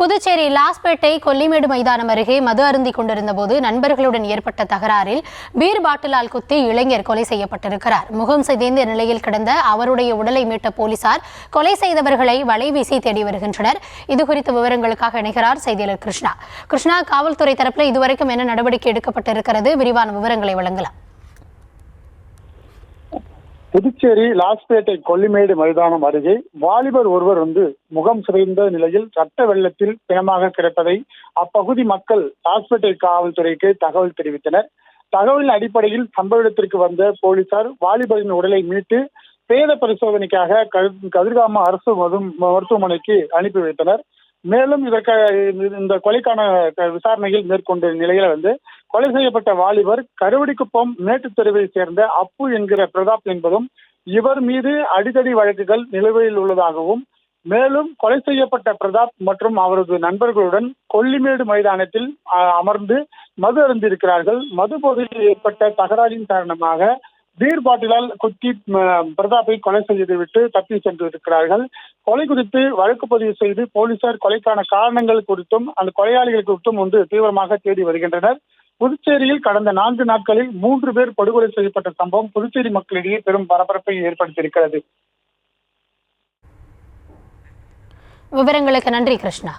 புதுச்சேரி லாஸ்பேட்டை கொல்லிமேடு மைதானம் அருகே மது அருந்திக் கொண்டிருந்த போது நண்பர்களுடன் ஏற்பட்ட தகராறில் பீர் பாட்டிலால் குத்தி இளைஞர் கொலை செய்யப்பட்டிருக்கிறார். முகம் சிதைந்த நிலையில் கிடந்த அவருடைய உடலை மீட்ட போலீசார் கொலை செய்தவர்களை வலைவீசி தேடி வருகின்றனர். இதுகுறித்த விவரங்களுக்காக இணைகிறார் செய்தியாளர் கிருஷ்ணா. காவல்துறை தரப்பில் இதுவரைக்கும் என்ன நடவடிக்கை எடுக்கப்பட்டிருக்கிறது? விரிவான விவரங்களை வழங்கலாம். புதுச்சேரி லாஸ்பேட்டை கொல்லிமேடு மைதானம் அருகே வாலிபர் ஒருவர் முகம் சிதைந்த நிலையில் ரத்த வெள்ளத்தில் பிணமாக கிடப்பதை அப்பகுதி மக்கள் லாஸ்பேட்டை காவல்துறைக்கு தகவல் தெரிவித்தனர். தகவலின் அடிப்படையில் சம்பவ இடத்திற்கு வந்த போலீசார் வாலிபரின் உடலை மீட்டு பிரேத பரிசோதனைக்காக கதிர்காம அரசு மருத்துவமனைக்கு அனுப்பி வைத்தனர். மேலும் இந்த கொலைக்கான விசாரணைகள் மேற்கொண்ட நிலையில கொலை செய்யப்பட்ட வாலிபர் கருவடிக்குப்பம் மேட்டுத்தெருவை சேர்ந்த அப்பு என்கிற பிரதாப் என்பதும் இவர் மீது அடிதடி வழக்குகள் நிலுவையில் உள்ளதாகவும், மேலும் கொலை செய்யப்பட்ட பிரதாப் மற்றும் அவரது நண்பர்களுடன் கொல்லிமேடு மைதானத்தில் அமர்ந்து மது அருந்திருக்கிறார்கள். மது போதையில் ஏற்பட்ட தகராறின் காரணமாக பீர் பாட்டிலால் குத்தி பிரதாப்பை கொலை செய்துவிட்டு தப்பி சென்றிருக்கிறார்கள். கொலை குறித்து வழக்கு பதிவு செய்து போலீசார் கொலைக்கான காரணங்கள் குறித்தும் அந்த கொலையாளிகள் குறித்தும் தீவிரமாக தேடி வருகின்றனர். புதுச்சேரியில் கடந்த 4 நாட்களில் 3 பேர் படுகொலை செய்யப்பட்ட சம்பவம் புதுச்சேரி மக்களிடையே பெரும் பரபரப்பை ஏற்படுத்தியிருக்கிறது. விவரங்களுக்கு நன்றி கிருஷ்ணா.